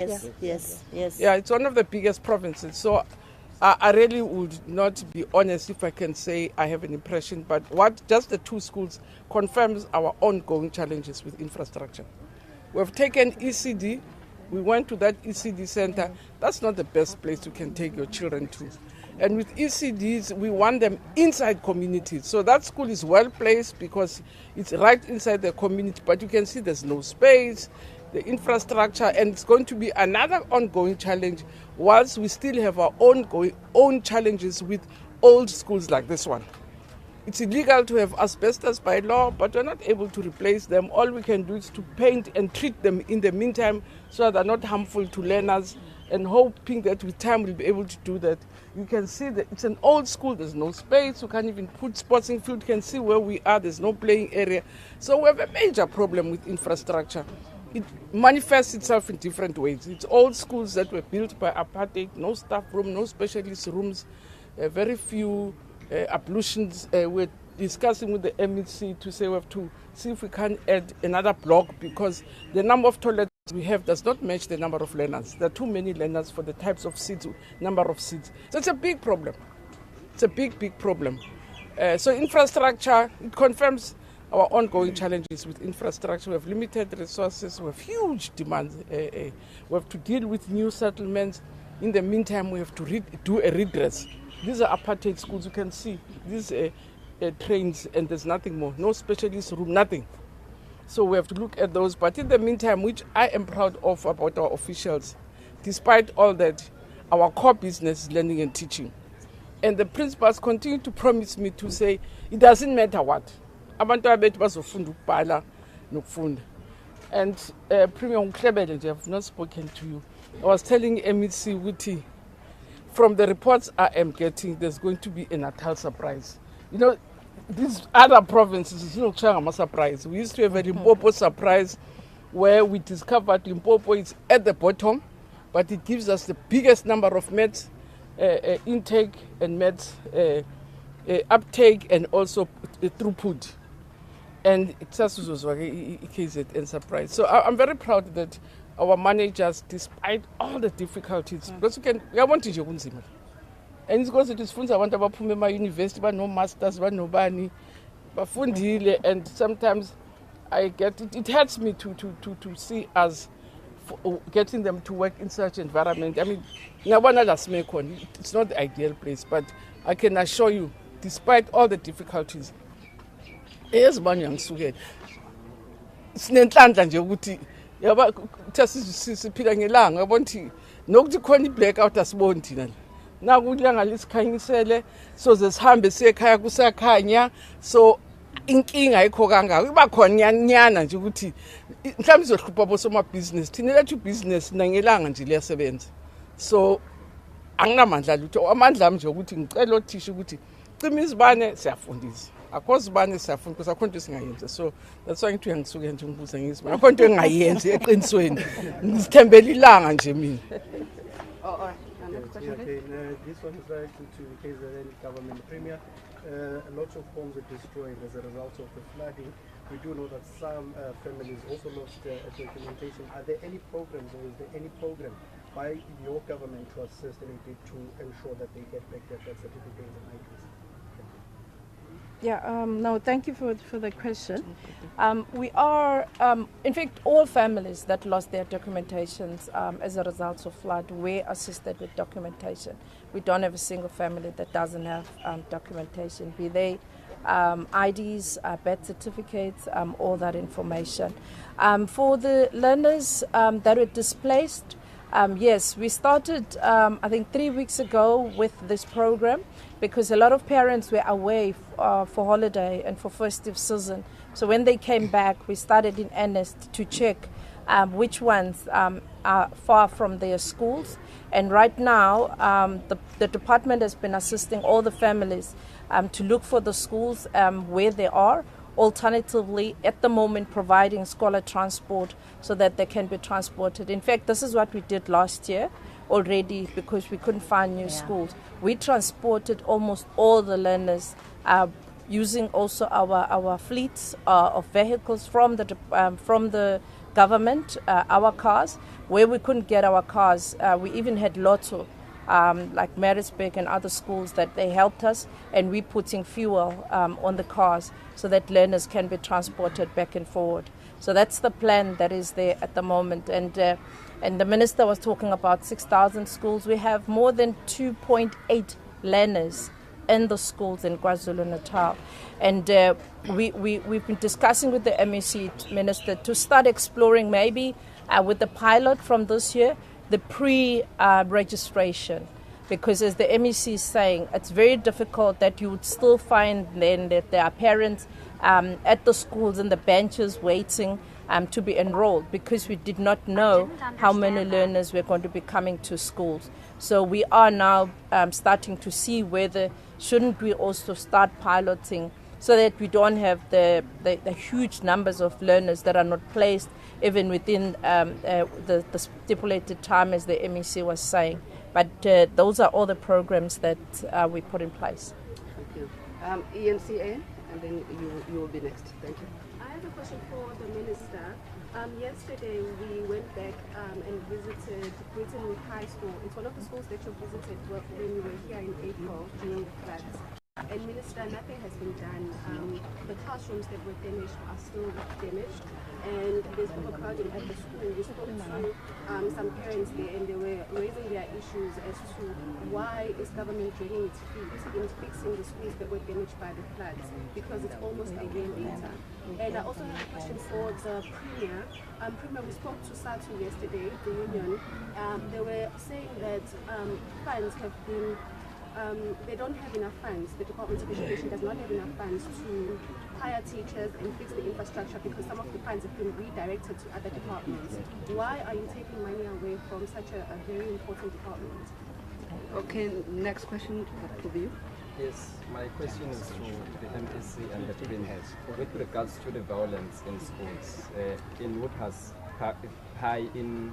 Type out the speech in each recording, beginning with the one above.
Yes. Yeah, it's one of the biggest provinces. So I really would not be honest if I can say I have an impression, but what just the two schools confirms our ongoing challenges with infrastructure. We've taken ECD, we went to that ECD center. That's not the best place you can take your children to. And with ECDs, we want them inside communities. So that school is well placed because it's right inside the community, but you can see there's no space, the infrastructure, and it's going to be another ongoing challenge whilst we still have our own challenges with old schools like this one. It's illegal to have asbestos by law, but we're not able to replace them. All we can do is to paint and treat them in the meantime so they're not harmful to learners, and hoping that with time we'll be able to do that. You can see that it's an old school, there's no space, you can't even put sporting field, you can see where we are, there's no playing area. So we have a major problem with infrastructure. It manifests itself in different ways. It's old schools that were built by apartheid, no staff room, no specialist rooms, very few ablutions. We're discussing with the MEC to say we have to see if we can add another block because the number of toilets we have does not match the number of learners. There are too many learners for the types of seats, number of seats. So it's a big problem. It's a big problem. So infrastructure, it confirms our ongoing challenges with infrastructure. We have limited resources, we have huge demands. We have to deal with new settlements. In the meantime, we have to do a redress. These are apartheid schools, you can see. These trains, and there's nothing more. No specialist room, nothing. So we have to look at those. But in the meantime, which I am proud of about our officials, despite all that, our core business is learning and teaching. And the principals continue to promise me to say, it doesn't matter what. Abantwana bethu bazofunda ukubhala nokufunda. And Premier Umklebele, I have not spoken to you. I was telling MEC ukuthi, from the reports I am getting, there's going to be a Natal surprise. You know, these other provinces, it's not a surprise. We used to have a Limpopo surprise where we discovered Limpopo is at the bottom, but it gives us the biggest number of maths intake and maths uptake and also throughput. And it's just a KZN surprise. So I'm very proud that our managers, despite all the difficulties, because we want to do it. And it's because it is funds I want to put my university, but no masters, but no bani, but fundile, and sometimes I get it hurts me to see us getting them to work in such environment. I mean, it's not the ideal place, but I can assure you, despite all the difficulties, ezibani yangisukela sinenhlanhla nje ukuthi yaba siphila ngelanga yabona ukuthi nokuthi khona i-blackout asiboni thina nakulanga lisikhanyisele so ze sihambe siye ekhaya kusakhanya so inkinga ayikho kangaka iba khona nyana nje ukuthi mhlawumbe izohlupha bosomabhizinisi thina lethu business nangelanga nje liyasebenza so anginamandla lutho amandla ami nje ukuthi ngicela othisha ukuthi cima izibane siyafundisa akho zibane siyafunda because akho into singayenza so that's why ngithi ngisuke nje ngibuza ngizibane akho into engayenzi eqinisweni ngizithembela ilanga nje mina. Okay, this one is directed to KZN government premier. Lots of homes are destroyed as a result of the flooding. We do know that some families also lost documentation. Are there any programs or is there any program by your government to assist and to ensure that they get back their birth certificates and IDs? Yeah, no, thank you for the question. We are, in fact, all families that lost their documentations as a result of flood were assisted with documentation. We don't have a single family that doesn't have documentation, be they IDs, birth certificates, all that information. For the learners that were displaced, yes, we started, I think 3 weeks ago with this program because a lot of parents were away for holiday and for festive season. So when they came back, we started in earnest to check which ones are far from their schools. And right now, the department has been assisting all the families to look for the schools where they are. Alternatively, at the moment, providing scholar transport so that they can be transported. In fact, this is what we did last year already because we couldn't find new schools. We transported almost all the learners using also our fleets of vehicles from the government our cars. Where we couldn't get our cars, we even had Lotto, like Maritzburg and other schools, that they helped us, and we're putting fuel on the cars so that learners can be transported back and forward. So that's the plan that is there at the moment. And the minister was talking about 6,000 schools. We have more than 2.8 learners in the schools in KwaZulu-Natal. And we've been discussing with the MEC minister to start exploring maybe with the pilot from this year, the pre-registration. Because as the MEC is saying, it's very difficult that you would still find then that there are parents at the schools and the benches waiting to be enrolled, because we did not know how many learners were going to be coming to schools. So we are now starting to see whether shouldn't we also start piloting so that we don't have the huge numbers of learners that are not placed even within the stipulated time, as the MEC was saying. But those are all the programs that we put in place. Thank you. ENCA, and then you will be next. Thank you. I have a question for the minister. Yesterday we went back and visited Britain High School. It's one of the schools that you visited when you were here in April during the floods. And Minister, nothing has been done. The classrooms that were damaged are still damaged, and there's overcrowding at the school. We spoke to some parents there, and they were raising their issues as to why is government dragging its feet in fixing the schools that were damaged by the floods, because it's almost a year later. And I also have a question for the Premier. Premier, we spoke to SATU yesterday, the union. They were saying that funds have been they don't have enough funds. The Department of Education does not have enough funds to hire teachers and fix the infrastructure, because some of the funds have been redirected to other departments. Why are you taking money away from such a very important department? Okay, next question to you. Yes, my question is to the MEC and the Premier. With regards to the violence in schools, in Woodhouse High in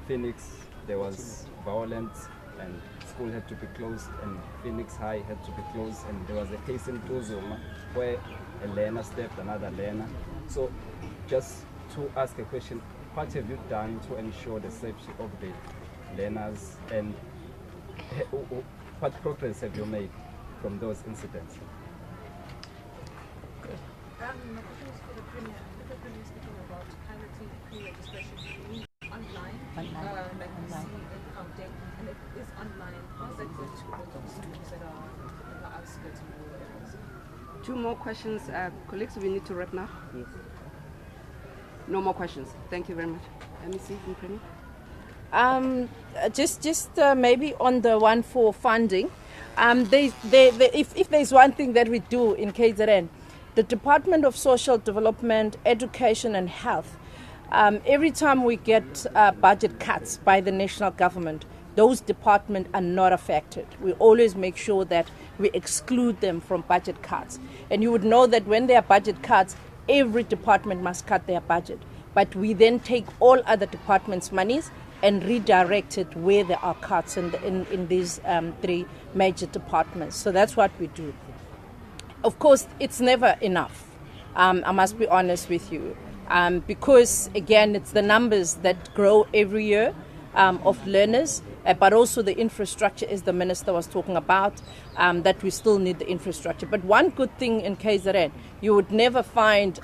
Phoenix, there was violence and school had to be closed, and Phoenix High had to be closed, and there was a case in Tuzuma where a learner stabbed another learner. So just to ask a question, what have you done to ensure the safety of the learners, and what progress have you made from those incidents? My question is for the Premier. The Premier is speaking about piloting pre-registration online, like we see in Gauteng, and it is online. How's that going to work for students that are in the outskirts of the areas? Two more questions. Colleagues, we need to wrap now. Yes. No more questions. Thank you very much. MEC and Premier. Just maybe on the one for funding, if there's one thing that we do in KZN, the Department of Social Development, Education and Health, every time we get budget cuts by the national government, those departments are not affected. We always make sure that we exclude them from budget cuts. And you would know that when there are budget cuts, every department must cut their budget. But we then take all other departments' monies and redirect it where there are cuts in these three major departments. So that's what we do. Of course, it's never enough. I must be honest with you. Because, again, it's the numbers that grow every year of learners, but also the infrastructure, as the minister was talking about, that we still need the infrastructure. But one good thing in KZN, you would never find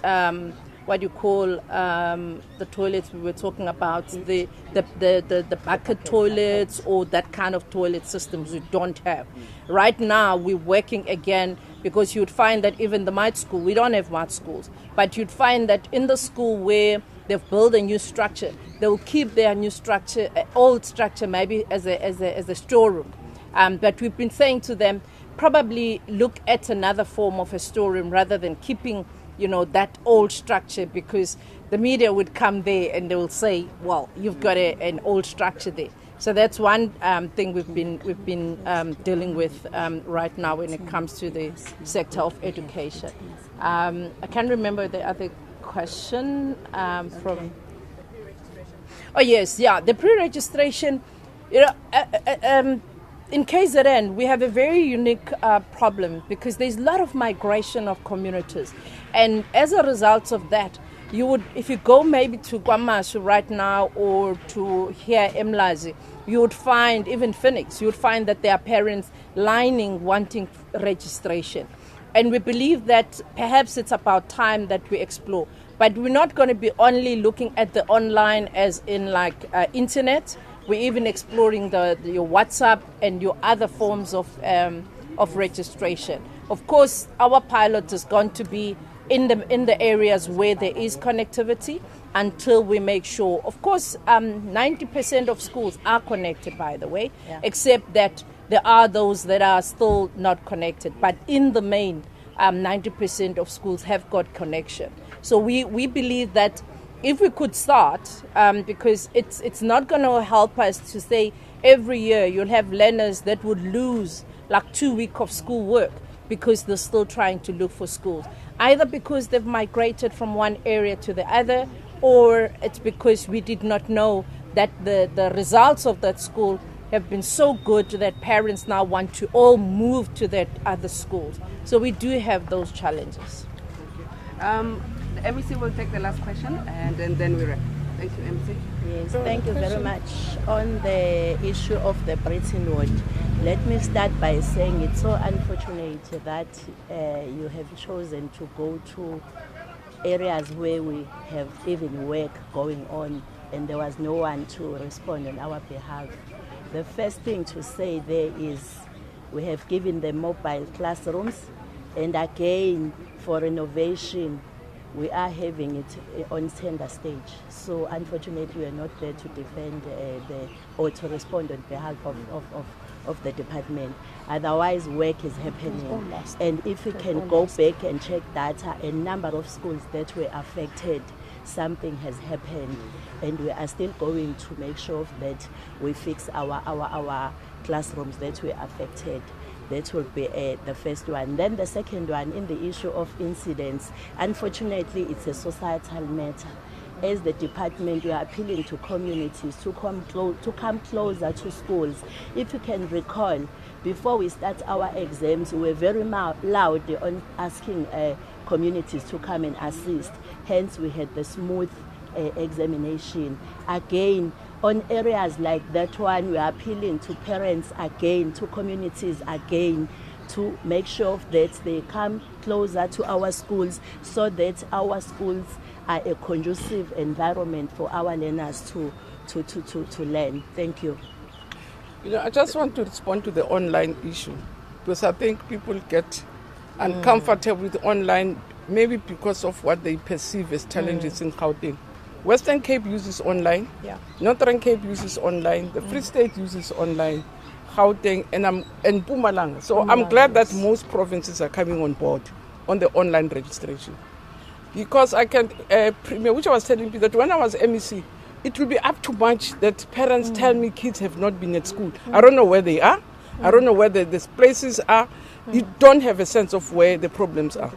what you call the toilets we were talking about, the bucket toilets or that kind of toilet systems we don't have. Right now, we're working again, because you'd find that even the mud school, we don't have mud schools, but you'd find that in the school where they've built a new structure, they will keep their new structure, old structure, maybe as a storeroom. But we've been saying to them, probably look at another form of a storeroom rather than keeping, that old structure, because the media would come there and they will say, well, you've got an old structure there. So that's one thing we've been dealing with right now when it comes to the sector of education. I can't remember the other question from. Oh yes, yeah, the pre-registration. In KZN, we have a very unique problem, because there's a lot of migration of communities, and as a result of that, you would, if you go maybe to KwaMashu right now or to here Umlazi, you would find, even Phoenix, you would find that there are parents lining wanting registration. And we believe that perhaps it's about time that we explore. But we're not going to be only looking at the online as in like internet. We're even exploring your WhatsApp and your other forms of registration. Of course, our pilot is going to be in the areas where there is connectivity until we make sure. Of course, 90% of schools are connected, by the way, except that there are those that are still not connected. But in the main, 90% of schools have got connection. So we believe that if we could start, because it's not going to help us to say every year you'll have learners that would lose like 2 weeks of school work because they're still trying to look for schools. Either because they've migrated from one area to the other, or it's because we did not know that the results of that school have been so good that parents now want to all move to that other schools. So we do have those challenges. The MEC will take the last question and then we wrap. Thank you, MEC. Yes, thank you very much. On the issue of the Britain Ward, let me start by saying it's so unfortunate that you have chosen to go to areas where we have even work going on and there was no one to respond on our behalf. The first thing to say there is we have given them mobile classrooms, and again for renovation we are having it on tender stage. So unfortunately we are not there to defend or to respond on behalf of the department. Otherwise work is happening. And if we can go back and check data, a number of schools that were affected, something has happened, and we are still going to make sure that we fix our classrooms that were affected. That will be the first one. Then the second one, in the issue of incidents, unfortunately it's a societal matter. As the department, we are appealing to communities to come closer to schools. If you can recall, before we start our exams, we were very loud on asking communities to come and assist. Hence, we had the smooth examination. Again, on areas like that one, we are appealing to parents again, to communities again, to make sure that they come closer to our schools so that our schools are a conducive environment for our learners to learn. Thank you. You know, I just want to respond to the online issue because I think people get uncomfortable with online, maybe because of what they perceive as challenges in Gauteng. Western Cape uses online, Northern Cape uses online, the Free State uses online, Gauteng and Mpumalanga. So I'm glad that most provinces are coming on board on the online registration. Because I can, which I was telling you that when I was MEC, it will be up to much that parents tell me kids have not been at school. I don't know where they are. I don't know where these places are. You don't have a sense of where the problems are.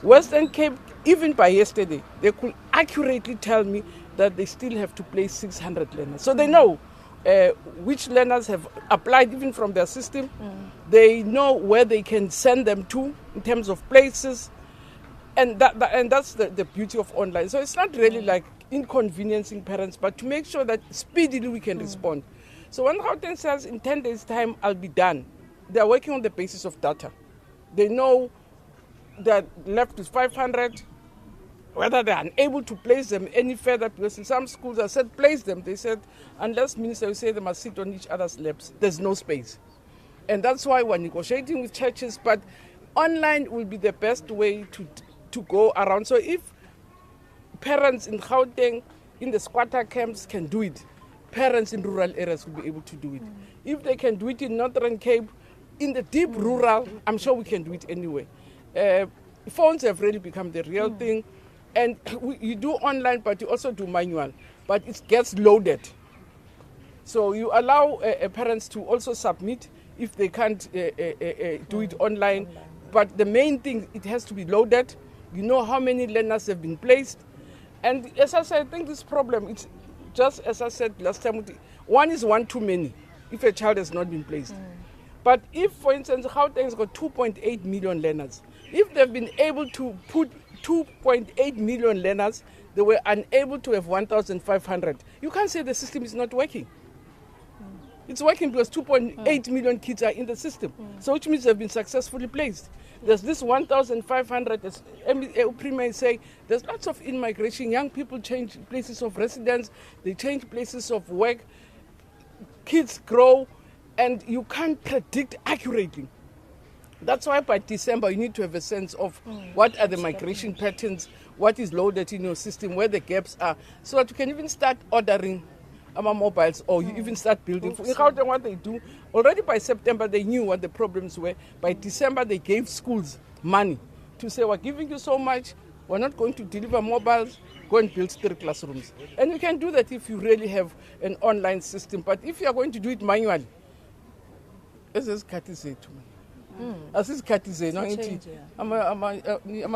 Western Cape, even by yesterday, they could accurately tell me that they still have to place 600 learners. So they know which learners have applied even from their system. They know where they can send them to in terms of places. And that's the beauty of online. So it's not really like inconveniencing parents, but to make sure that speedily we can respond. So when Gauteng says in 10 days' time I'll be done, they're working on the basis of data. They know that left is 500, whether they're unable to place them any further, because in some schools I said place them. They said unless minister will say they must sit on each other's laps, there's no space. And that's why we're negotiating with churches, but online will be the best way to go around. So if parents in Gauteng, in the squatter camps can do it, parents in rural areas will be able to do it. If they can do it in Northern Cape, in the deep rural, I'm sure we can do it anyway. Phones have really become the real thing. And you do online, but you also do manual. But it gets loaded. So you allow parents to also submit if they can't do it online. But the main thing, it has to be loaded. You know how many learners have been placed. And as I said, I think this problem, it's just as I said last time, one is one too many if a child has not been placed. But if, for instance, Gauteng's got 2.8 million learners, if they've been able to put 2.8 million learners, they were unable to have 1,500. You can't say the system is not working. It's working because 2.8 million kids are in the system, so which means they've been successfully placed. There's this 1,500, as Premier say, there's lots of immigration. Young people change places of residence, they change places of work, kids grow, and you can't predict accurately. That's why by December you need to have a sense of what are the migration patterns, what is loaded in your system, where the gaps are, so that you can even start ordering mobiles, or you even start building. In Gauteng, what they do, already by September they knew what the problems were. By December they gave schools money to say, we're giving you so much, we're not going to deliver mobiles, go and build 3 classrooms. And you can do that if you really have an online system. But if you are going to do it manually, as is Kati said to me. As is Kati said, I'm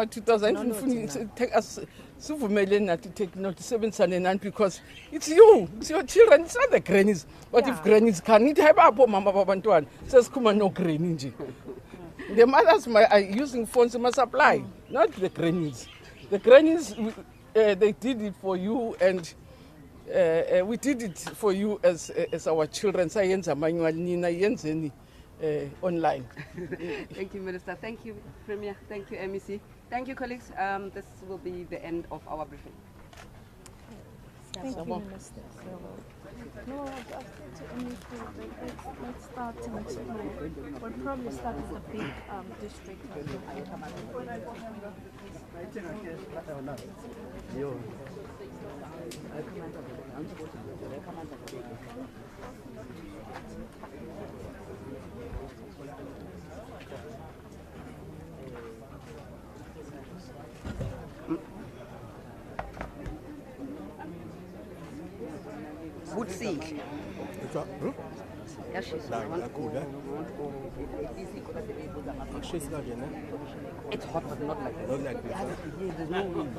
2000 take us to take note 7 because it's you, it's your children, it's not the grannies. But if grannies can it have up mama babantuan says kuma no granny. The mothers are using phones must apply, not the grannies. The grannies they did it for you, and we did it for you as our children. Science manual nina yenzeni online. Thank you, Minister. Thank you, Premier. Thank you, MEC. Thank you, colleagues. This will be the end of our briefing. Thank you, Minister. No, I've said to MEC, let's start next week. We'll probably start with the big district. Good seat. It's hot, but not like this. Not like this. There's no wind.